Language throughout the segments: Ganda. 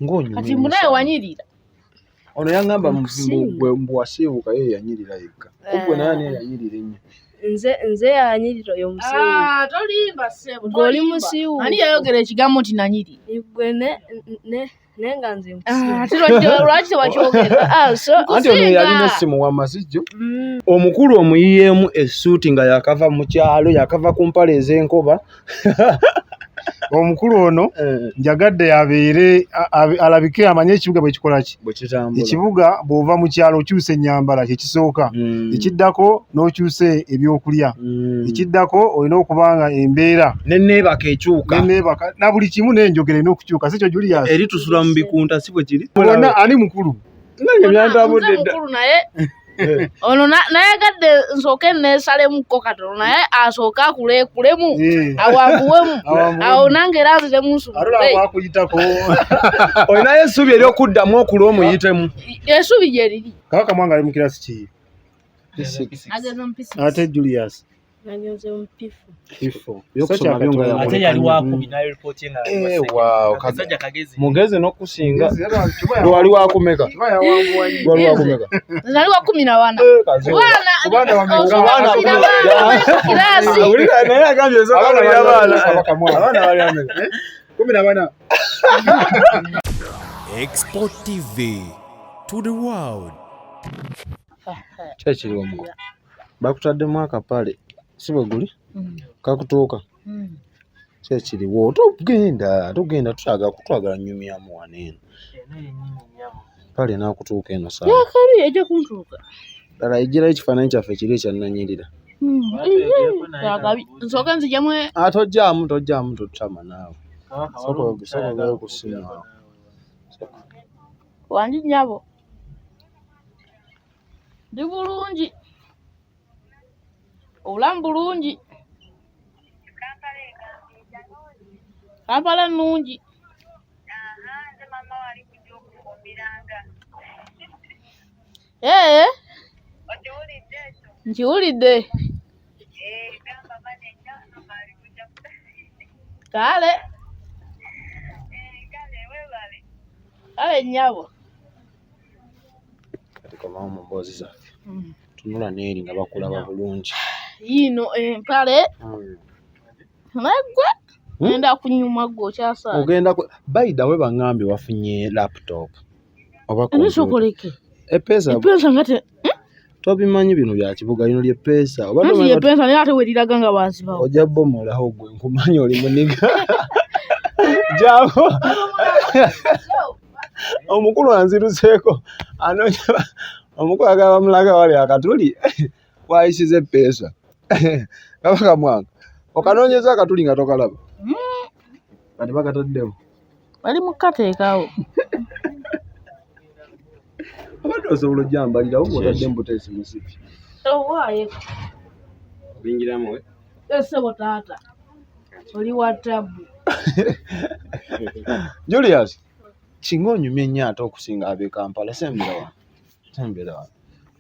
Ngonyumye. Kati mbunaye wanyirira. Ono yangamba mbu wasibuka ye yanyirira yekka. Kubwe nani yanyirira ennyo. Nze yanyirira yo musibu. Tolimba sebo. Goli musibu. Ani yayogera ekigambo nti nanyiri. Igwe nenga nze musibu. Tiro lwaki wakyogera. So anti ono yalina essimu wamma sijjo. Omukulu omuyiyeemu essuuti nga yakava mu kyalo yakava ku mpale ez'enkoba. Omukulu ono njagadde yabeere alabike amanye ekibuga bwe kikola ki. Ekibuga bw'ova mu kyalo okyusa ennyambala kye kisooka. Ekiddako n'okyusa ebyokulya. Ekiddako olina okubanga embeera n'enneebaka ekyuka. Na buli kimu n'enjogera erina okukyuka. Si kyo Julius? Eri tusula mu bikunta si bwe kiri. Bonna ani mukulu? Nange byantambudde dda. Mukulu naye ono nayagadde nsooke neesalemukko katono naye asooke akuleekulemu awanguwemu awo nange era nziremu nsubakuyitako. Olinayo essuubi ery'okuddamu okula omuyitemu. Essuubi gye liri. Kabaka Mwanga ali mu kirasi ki? Ate Julius nagenze mu pifu. By'okusoma byo nga ate yali wakumi nayo ripoti nga kasajja kagezi mugezi n'okusinga wali wakumeka. Wali wakumeka. Nali wa 14. Bwana naye agambye ezokalira abaana bali ameka 14. Export TV to the world. Kyekiri omuko bakutaddemu akapale si bwe guli kakutuuka kyekiriwo togenda kutwagala nyumyamu waneeno pale nakutuuka eno saa yakali ejja kuntuuka ddala ejjirayo ekifaananyi kyaffe kiri ekyannanyirira nsooke nzijjamu tojjaamu totama naawe sokola okusiima wanji nnyabo ndi bulungi obulamu bulungi Kampala nnungi. Nze mama wali kujja okufumbiranga. Okiwulidde ekyo? Nkiwulidde. Gamba maneja ali kujja kale. Kale weebale. Kale nnyabo. Kati komawo mu mboozi zaffe. Tunula n'eri nga bakulaba bulungi. Yiino empale. Naggwe. Ngenda kunyuma gwo kyasa. Ogenda baida we bangambye wafunye laptop. Oba ko. Nisokoleke. Epesa ngate. Tobimanyi bino bya kibuga lino lye pesa. Oba tomanyi epesa ne ate weriraga nga bazibawo. Ojja bomolaho gwe nkumanyi oli muniga. Jabo. Omukulu anziruseeko. Anonya omukulu agaba mulaga wali akatuli. Wayisize pesa. Kabaka Mwanga. Okanoonyeza akatuli nga tokalaba. Kati bakataddemu. Bali mu kateekaawo. Abadde osobola ojjambalira wo bw'otaddemu buteesi musipi. Owaaye. Bingiramu we? Essebo taata. Oli wa ttabu. Julius, kinga onyumye nnyo ate okusinga ab'e Kampala. Sembera wa.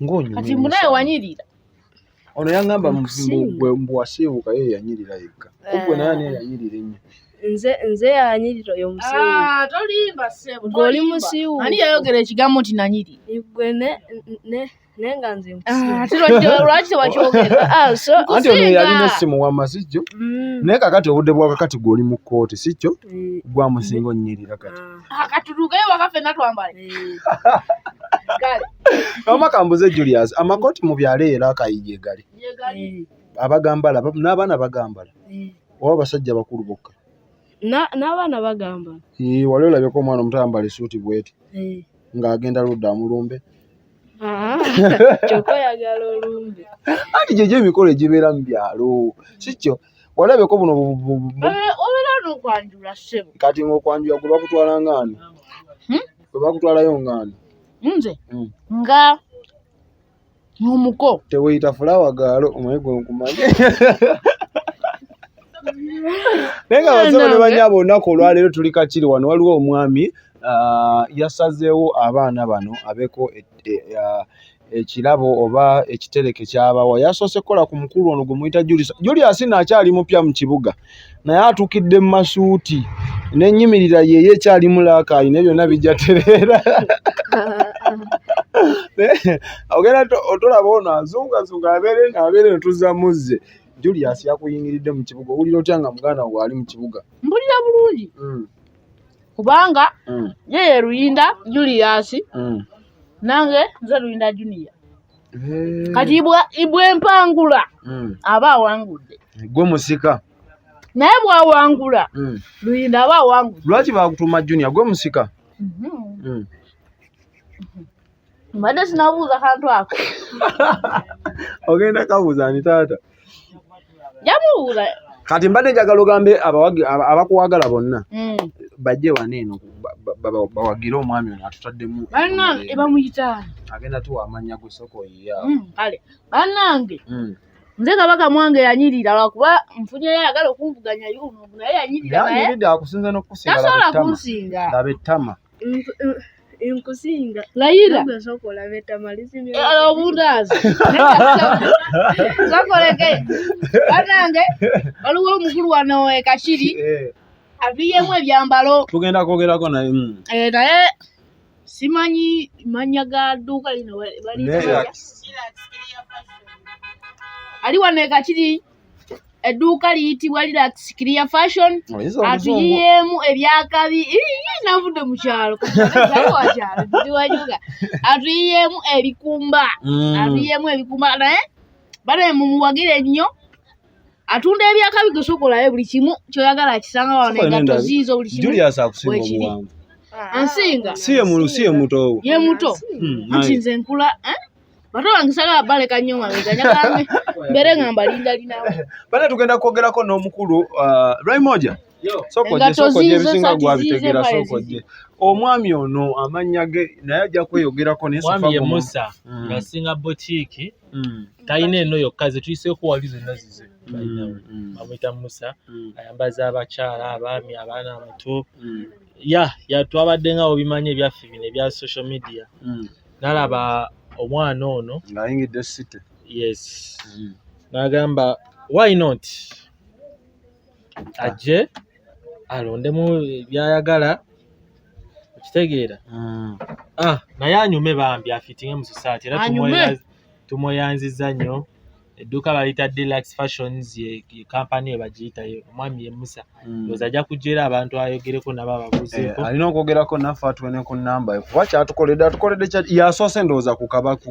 Ng'onyumye. Kati mbunaye wanyirira. Ono yangamba mbu wasibuka ye yanyirira yekka. Kubwe nani yanyirira ennyo. Nze yanyirira yo musibu. Tolimba sebo. Goli musibu. Ani yayogera ekigambo nti nanyiri. Igwe nenga nze musibu. Tiro lwaki wakyogera. So anti ono yalina essimu wamma sijjo. Naye kakati obudde bwakakati gw'oli mu kkooti sijjo. Gwa musinga onnyirira kati. Akatulugayo wakafenna twambale. Kale. Amakambuze Julius, amakoti mu byalo era akayije gali. Abagambala n'abaana bagambala. Oba basajja bakulu bokka. N'abaana bagambala. Wali olabyeko omwana omuto ayambala essuuti bw'eti. Ng'agenda ludda amulumbe. Kyokka oyagala olumbe. Anti gyegyo emikolo egibeera mu byalo. Sikyo. Walabyeko buno obeera n'okwanjula ssebo. Kati ng'okwanjula gwe bakutwala ng'ani? Gwe bakutwalayo ng'ani? Nze nga omuko teweyita fulawa gaalo omanyi gwe nkumanyi. Naye nga basaba ne bannyabo olunaku olwaleero tuli Kakiri wano waliwo omwami yasazeewo abaana bano abeeko ekirabo oba ekitereke kyabawa yasoose kola ku mukulu ono gwe muyita Julius n'akyali mupya mu kibuga naye atukidde mu masuuti n'ennyimirira yeye ekyali mulaakaayi ne byonna bijja tereera ogenda otolaba ono azungazunga abeere ntuzza muzze Julius yakuyingiridde mu kibuga owulira otya nga muganda wo ali mu kibuga mpulira bulungi kubanga yeye Luyinda Julius nange nze Luyinda Junior kati ibwe mpangula aba awangudde gwe musika naye bw'awangula Luyinda aba awangudde lwaki bakutuma Junior gwe musika mbadde sinabuuza kantu ako ogenda kabuuza ani taata jamubuuza kati mbadde njagala ogambe abakuwagala bonna bajje wano eno bawagire omwami ono atutaddemu bannange bamuyita agenda tuwa amannya gu soko yiya kale bannange nze kabaka Mwanga yanyirira lwakuba nfunyeyo ayagala okunvuganya yuno naye yanyirira naye akusinza n'okukusinga tasobola kunsinga laba ettama Inkusinga. layira Soko la veta malizi obundazi zakoleke bannange waliwo omukulu wano Kashiri aviyemu ebyambalo tugenda kwogerako naye naye simanyi manya ga dduuka lino ali wano Kashiri edduuka liyitibwa Relax Clear Fashion atuyiyemu ebyakabi navudde mu kyalo atuyiyemu ebikumba naye bale mumuwagire nnyo atunda ebyakabi gesokolayo buli kimu kyoyagala kisanga wano engatto ziizo buli kimu Julius akusinga obuwanvu ansinga siye muto ye muto anti nze nkula bato bangisagala baleka nnyo mabega nyagambe mbere ngamba linda linawo bale tugenda kwogerako n'omukulu Raimoja sokoje ebisinga gwabitegera sokoje omwami ono amannya ge naye ajja kweyogerako mwami ye Musa yasinga boutique talina eno yokka ze tuyiseeko wali zonna zize bamuyita Musa ayambaza abakyala abaami abaana abato twabadde nga obimanyi ebyaffe bino ebya social media nalaba omwana ono ng'ayingidde city yes n'agamba why not ajje alondemu byayagala okitegeera naye anyume bambi afitinge mu society era tumweyanziza nnyo edduuka baliyita Relax Fashions ye kampani ye bagiyitayo omwami ye Musa ndowooza ajja kujja era abantu ayogereko nabo ababuuzeeko alina okwogerako naffe atuwene ku namba kuba kyatukoledde yasoose ndowooza ku kabaku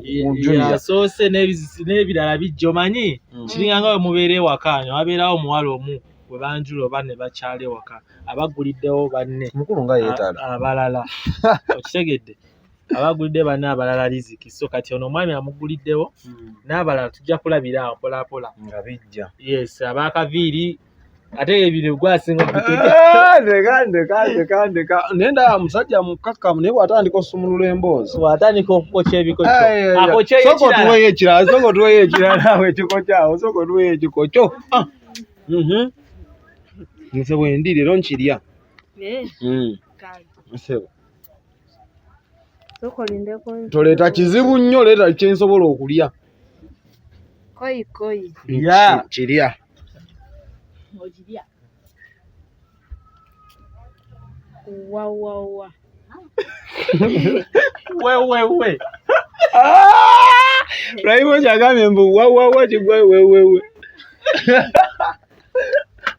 yasoose n'ebirala bijja omanyi kiringa nga we mubeera ewaka wabeerawo omuwala omu we banjula oba ne bakyala ewaka abaguliddewo banne mukulu nga yeetaala abalala okitegedde abagulidde banne abalala riziki so kati ono omwami amuguliddewo n'abalala tujja kulabira awo mpolampola nga bijja yes abakaviiri ate ebintu gwasinga ndeka naye ndaba musajja mukakkamu naye bw'atandika osumulula emboozi bw'atandika okukokya ebikokyo soko tuweyo ekirala awo ekikokyawo soko tuweyo ekikokyo nse bwendi leero nkirya nsebo toleeta kizibu nnyo leeta kyensobola okulya Koi. kirya ogirya Wa. wewewe Raimoja agambye mbu wawawa kigwa wewewe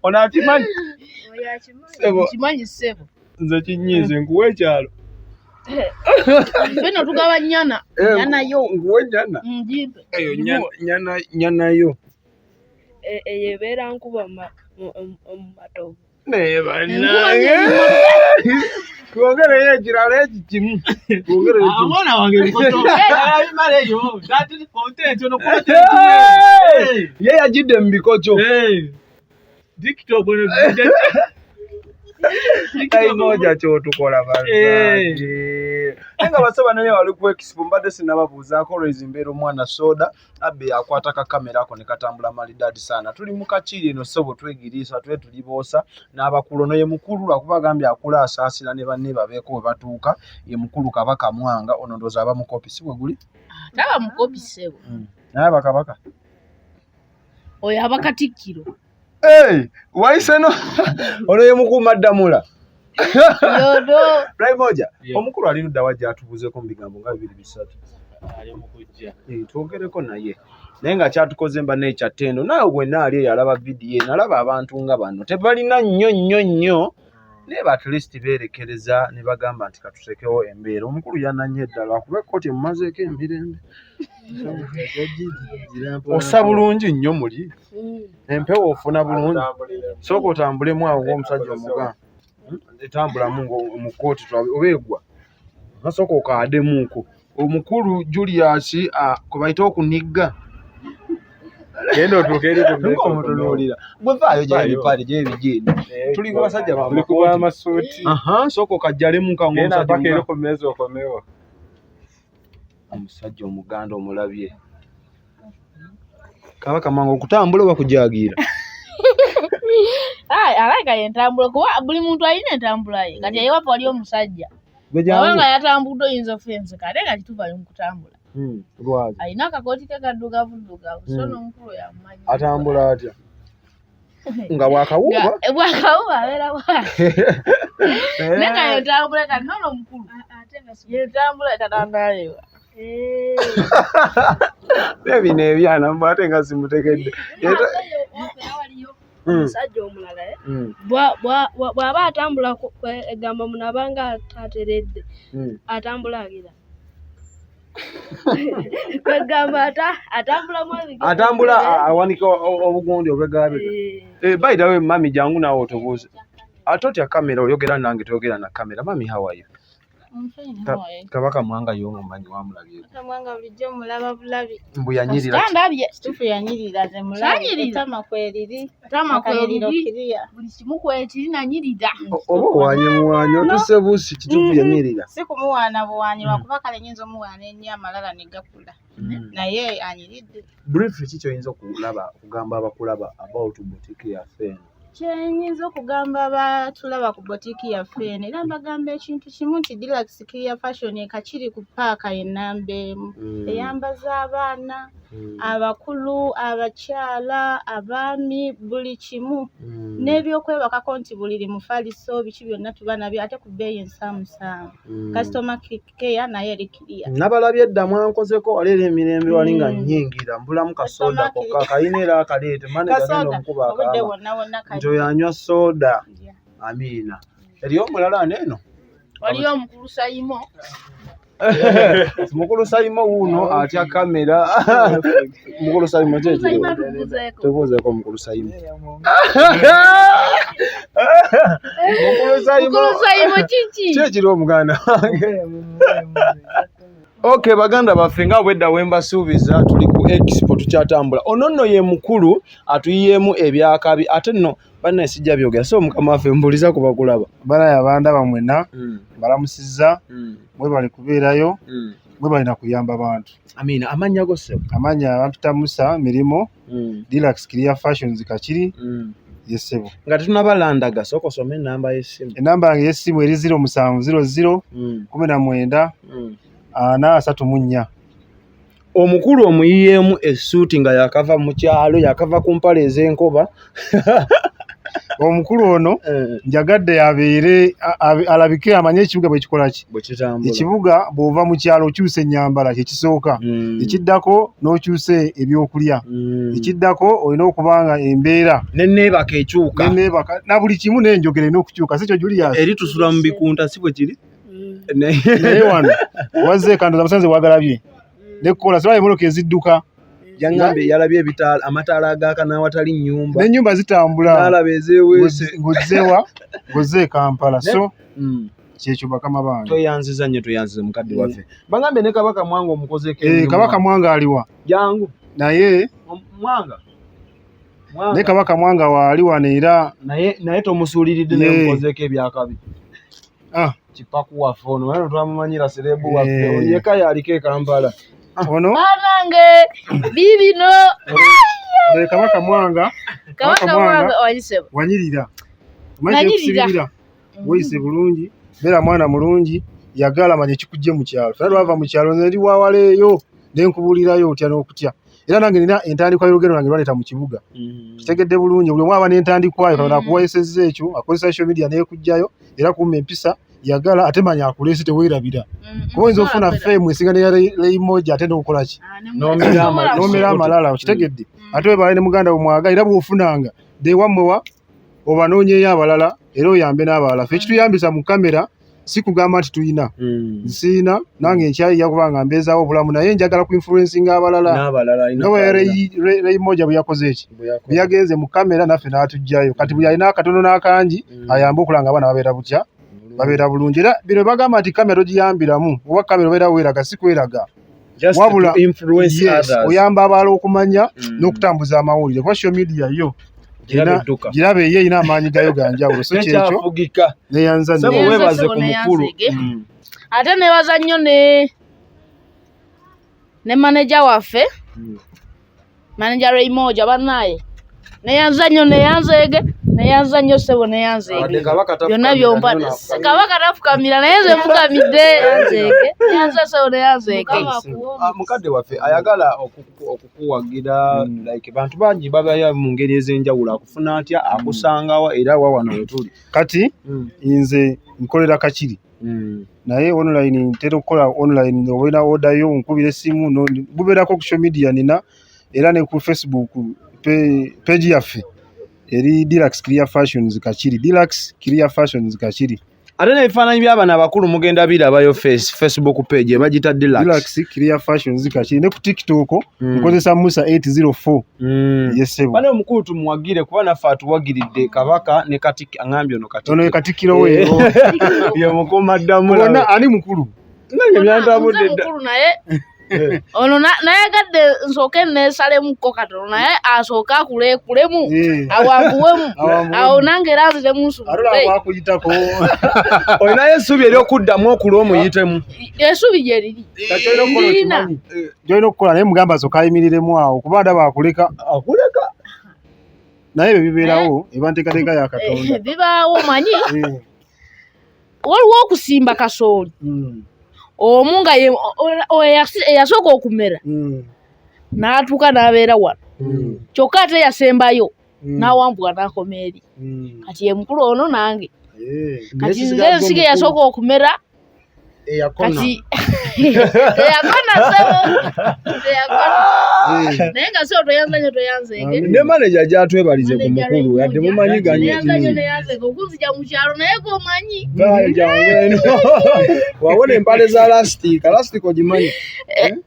ono akimanyi kimanyi ssebo nze kinyiize nkuwa ekyalo fena tugaba nyana yo nkuwe nyana mjimbe eyo nyana yo Eyebeera nkuba matovu. naye bannange twongereyo ekirala eki kimu omwana wange bimala eyo dati content ono ye yagidde mu bikokyo TikTok ono Moja kyotukola bazadde. Nga basaba naye wali ku expo mbadde sinnababuuzaako olwezi mbeera omwana soda abbe akwata kakamera ako ne katambula malidadi sana. Tuli mu kakiiri eno ssebo twegiriisa twetuliboosa n'abakulu ono ye mukulu lwakuba agambye akula asaasira ne banne babeeko we batuuka ye mukulu Kabaka Mwanga ono ndowooza aba mukopi si bwe guli? Taba mukopi ssebo. Naye abakabaka Oyo abakatikkiro. Wayise no ono ye mukuuma Ddamula. Yodo. Moja omukulu ali ludda wajja atubuuzeeko mu bigambo nga 2-3. Ali mu kujja. Twogereko naye. Naye nga kyatukoze mba n'ekyattendo naawe bwenna ali yalaba vidiyo nalaba abantu nga bano tebalina nnyo naye at least beerekereza ne bagamba nti katutekewo embeera. Omukulu yananye ddala kuba ekkooti emumazeeko emirembe. Ossa bulungi nnyo muli. Empewo ofuna bulungi. Sooka otambulemu awo ng'omusajja omugamba. Etambulamu mu kkooti obeegwa. Nasooka okaademuuko. Omukulu Julius kwe bayita okunigga. Genda otuuke eri ku mmeka omutunuulira. Gwe vaayo gy'ebipale gy'ebijeeni. Tuli ku basajja b'amasuuti. Sooka okajjalemu ka ng'omusajja eri ku mmeeza okomewo. Omusajja omuganda omulabye. Kabaka Mwanga okutambula oba kujaagira? Alaga entambula kuba buli muntu alina entambula ye. Kati ewapo wali omusajja. Abanga yatambudde oyinza offense kale nga kituva mu kutambula. Lwazi. Alina akakooti ke kaddugavu. So n'omukulu yamumanyi. Atambula atya? Nga bwakawuba? Bwakawuba abeera bwaki. Nenga yentambula kati nono omukulu. Yentambula tatambulayo. Bino ebyana mbate nga simutegedde. Omusajja omulala bw'aba atambula egamba munabanga atateredde atambula agira kwegamba atambula awanika obugundi obwegabega. By the way mami jangu naawe otubuuze ate otya kamera oyogera nange toyogera na kamera. Mami how are you? Kabaka Mwanga y'omumanyi wamulabye. Mwanga bulijjo mulaba bulabi. Mbu yanyirira. Standabye. Situfu yanyirira ze mulabi. Tama kweliri. Tama kweliri. Buli kimu kwetiri nanyirira. Oba wanye otuse buusi kitufu yanyirira. Si kumuwaana buwaanyi lwakuba kale nyinza omuwaana ennyo amalala ne gakula. Naye anyiridde. Brief ki ky'oyinza kugamba abakulaba about boutique yaffe eno? Kyenyinza okugamba batulaba ku boutique yaffe eno era mbagamba ekintu kimu nti Deluxe Clear Fashion ekakiri ku paaka ennamba emu eyambaza abaana abakulu abakyala abaami buli kimu n'ebyokwebakako nti buliri mufaliso biki byonna tuba nabyo ate ku bbeeyi ensaamusaamu. Customer care naye eri clear. Nabalabye edda mwankozeko waleera emirembe wali nga nnyingira mbulamu kasoda kokka kayina era akaleete maneja genda omukuba akaama nti oyo anywa soda. Amiina. Eriyo omulala neeno? Waliyo omukulu Sayimo. Mukulu Sayimo wuuno atya kamera. Mukulu Sayimo kyekiri? Tubuuzeeko Mukulu Sayimo. Mukulu Sayimo kiki? Kyekiri omuganda wange? Okay baganda baffe nga bwedda wembasuubiza tuli ku expo tukyatambula. Ono nno ye mukulu atuyiyemu ebyakabi ate nno banne sijja byogera so mukama waffe mbuliza ku bakulaba. Balaaya abandaba mwenna balamusizza mwe bali kubeerayo mwe balina kuyamba abantu. Amiina. Amannya go ssebo? Amannya Bampita Musa Mirimo Deluxe Clear Fashions Kakiri yessebo. Nga tetunabalandaga sooka osome ennamba y'essimu. Ennamba yange y'essimu eri 0700 19 434. Omukulu omuyiyemu essuuti nga yakava mu kyalo yakava ku mpale ez'enkoba. Omukulu ono njagadde abeere alabike amanye ekibuga bwe kikola ki. Ekibuga bw'ova mu kyalo okyusa ennyambala kye kisooka. Ekiddako n'okyusa ebyokulya. Ekiddako olina okubanga embeera n'enneebaka ekyuka. Na buli kimu n'enjogera n'okukyuka. Si kyo Julius? Eri tusula mu bikunta si bwe kiri? Naye wano wazze kandoza musanze wagalabye. Nekola sibale moloka ezidduka. Yangambe yalabye ebitaala amataala agaaka n'awatali nnyumba. N'ennyumba zitambula. Nalaba ezeeweese. Ng'ozze Kampala. So kyekyo bakama bange. Toyanziza nnyo toyanziza mukadde waffe. Bagambe ne Kabaka Mwanga omukozeeko. Kabaka Mwanga aliwa. Jangu. Naye Mwanga. ne Kabaka Mwanga waali wano era naye tomusuuliridde nemukozeeko ebyakabi kipaku waffe ono wano twamumanyira serebu waffe oyeka yaliko e Kampala ono banange bibino Kabaka Mwanga wanyirira nanyirira weyise bulungi beera mwana mulungi yagala manye kikujje mu kyalo fena lwava mu kyalo neri wawaleeyo nenkubulirayo otya n'okutya era nange nina entandikwa y'olugendo nange lwaleeta mu kibuga kitegedde bulungi buli omu aba n'entandikwayo Katonda akuwayesezza ekyo akozesa social media n'ekujjayo era kumma empisa yagala ate manya akuleese teweerabira kuba oyinza ofuna fame esinga neya leimoja ate n'okukola ki n'omera amalala okitegedde ate webale ne muganda we mwaga era bw'ofunanga dewammewa obanoonyeeyo abalala era oyambe n'abalala ffe ekituyambisa mu kamera si kugamba nti tuyina nsiina nange nkyayija kubanga mbeezaawo obulamu naye njagala ku influencinga abalala nga leimoja bwe yakoze eki bwe yagenze mu kamera naffe n'atugjayo kati bwe yalina akatono n'akangi ayambe okulanga abaana babeera butya babeera bulungi era bino bagamba nti kamera ogiyambiramu oba kamera obeera weeraga si kweraga wabula oyamba abalala okumanya n'okutambuza amawulire kuba social media yo girabe ye ina amaanyi gayo ganjawulo so kyekyo neyanza webaze ku mukulu ate nebaza nnyo ne manager waffe manager Raimoja bannaye neyanza nnyo sebo neyanzeege byonna byompa Kabaka tafukamira naye nze mfukamidde neyanza sebo neyanzeege mukadde waffe ayagala okukuwagira like bantu bangi babaya mu ngeri ez'enjawulo akufuna atya akusangawa era wawano wetuli kati nze nkolera kakiri naye online ntera okukola online obulina order yo nkubira essimu bubeerako ku social media nina era ne ku Facebook page yaffe eri Deluxe Clear Fashions Kachiri Deluxe Clear Fashions Kachiri ate n'ebifaananyi by'abaana abakulu mugenda birabayo Facebook page bagita Deluxe Clear Fashions Kachiri ne ku TikTok nkozesa Musa 804 yesebo bane omukulu tumuwagire kuba naffe atuwagiridde Kabaka ne angambye ono Katikiro we ye mukuma ddamula bona ani mukulu nange byantambudde mukulu naye ono nayagadde nsooke neesalemu katono naye asooke akuleekulemu awanguwemu awo nange era nzitemu nsubulekuyitako olinayo essuubi eryokuddamu okula omuyitemu essuubi gye riri gyolina okukola naye mugamba asooka ayimiriremu awo kuba ndaba akuleka naye ebyo bibeerawo eba nteekateeka ya Katonda bibaawo manyi waliwo okusimba kasooli omu nga eyasooka okumera n'atuuka n'abeera wano kyokka ate yasembayo n'awambuka n'akoma eri kati ye mukulu ono nange kati nze ensige yasooka okumera kati eyakona sebo naye nga so toyanzeege ne manager gyatwebalize ku mukulu yadde mumanyi ganyeneyanzeege okunzija mu kyalo naye gomanyi wawona empale za lastic ogimanyi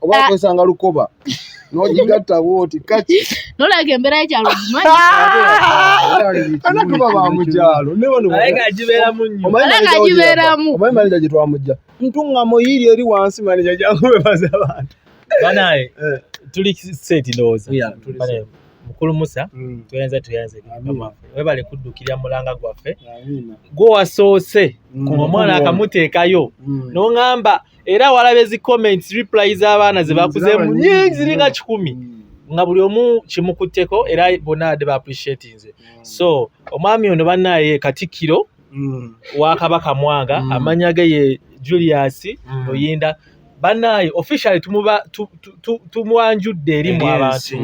oba akwesanga lukoba n'ogigatta bwoti kaki nolabika embeera y'ekyalo ogimanyi anatuba ba mukyalo agibeeramu omanyi manager gye twamujja ntuŋŋamo yiri eri wansi manager gyankubebaza abantu banaye tuli seti ndowooza mukulu Musa tuyanze webale kuddukirira mulanga gwaffe gwe wasoose omwana akamuteekayo n'oŋŋamba era walabe zi comments reply z'abaana ze bakuzeemu nyingi ziringa 100 nga buli omu kimukutteko era bonna ade ba appreciatinze so omwami ono bannaye Katikkiro wa Kabaka Mwanga amanya ge ye Julius Oyinda bannaye officially tumwanjudde eri mu abantu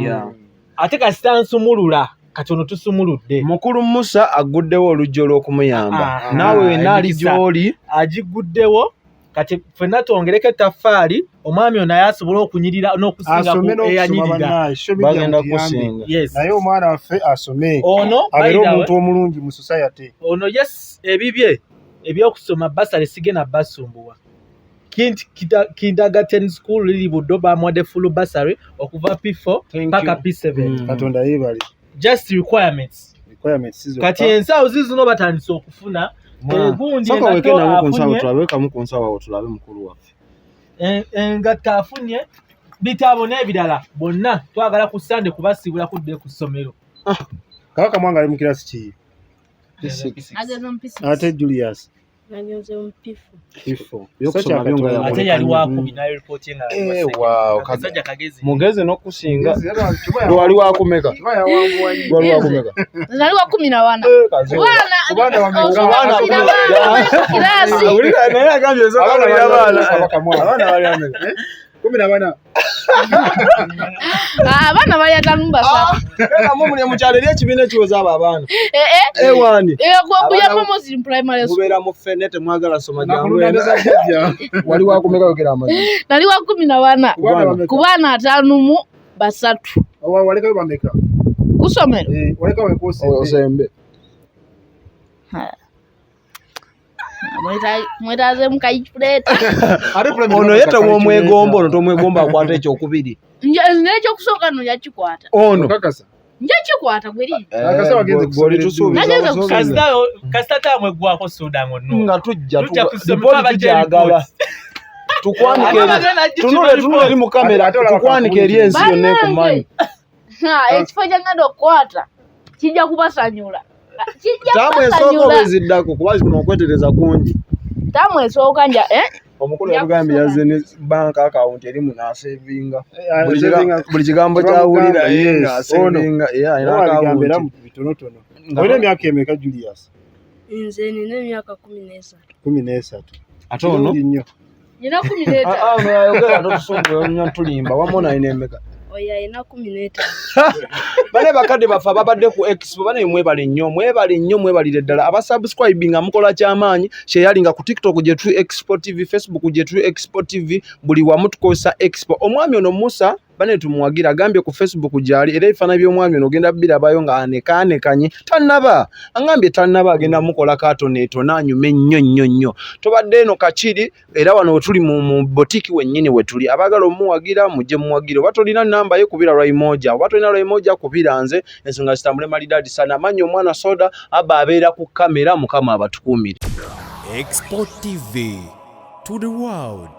ate kasitansuumulula katono tusumuludde mukulu Musa aguddewo olujjo olw'okumuyamba naawe wena ali gy'oli agiguddewo kati ffenna twongereko ettaffaali omwami ono naye asobola okunyirira n'okusinga eyanyirira bagenda kusinga naye omwana waffe asome ono abeere omuntu omulungi mu society ono yes ebibye ebyokusoma basale sigenda basumbuwa kindergarten school lili buddo bamuwadde full basari okuva P4 paka P7 Katonda yeebale just requirements kati ensawo zizino batandise okufuna egundi tulabekamu ku nsawo awo tulabe mukulu waffe engatta afunye bitabo n'ebirala bonna twagala ku Sande kubasiibula kudde ku ssomero Kabaka Mwanga ali mu kirasi ki? ageze mpisi Ate Julius nagenze mpifu ifo yokusoma byonga ya ate yali wakumi nayo report yenga wow kasajja kagezi mugeze n'okusinga wali wakumeka wali wakumeka nali wa 14 kirasi ulira naye agambye zo abana bali ameka 14 abana bali atanumba sa era mumuli mu kyalo ekibiina kiwoza abo abaana wani kuya momozi primary school mubera mu fenete mwagala soma jangu wali wakumeka yogera amazi nali wa 14 kubana 5 mu basatu waleka bameka kusomero waleka wekose osembe mwetaze mukayipuleta ono yeta w'omwegombo ono tomwegomba akwata ekyokubiri nekyo kusooka no yakikwata ono kakasa njakikwata gweri akasa wagenze goli tusuubiza kasita tamwe gwako soda ngono nga tujja kusoma tujagala tukwanike tunule eri mu kamera tukwanike eri ensi yonna ekumanyi ekifo kyangenda okukwata kijja kubasanyula tamwesooka obeziddako kuba kuno okwetereza kungi tamwesooka nja omukulu yatugambye yazze ne banka akawunti eri munasevinga buli kigambo kyawulira ngaasevinga alina akawunti bitonotono olina emyaka emeka Julius? nze nina emyaka 13 ate ono nina 13 ayogera totusumbuye nnyo tulimba wamona alina emeka oya ina 15 bale bakadde baffe ababadde ku expo bane mwebale nnyo mwebalire ddala abasubscribinga mukola kyamaanyi kyeyalinga ku TikTok gyetu Expo TV, Facebook gyetu Expo TV, buli wamu tukozesa expo. Omwami ono Musa bane tumuwagira agambye ku Facebook gyali era ebifaananyi by'omwami ono ogenda birabayo nga anekaanekanye tannaba angambye tannaba agenda mukola katoneeto nanyume nnyo tobadde eno kakiri era wano wetuli mu botiki wennyini wetuli abagala omuwagira mujje muwagire oba tolina namba ye kubira lwaimoja oba tolina lwaimoja kubira nze ensonga zitambule malidadi sana amanyi omwana soda aba abeera ku kamera mukama abatukuumire. Expo TV to the world.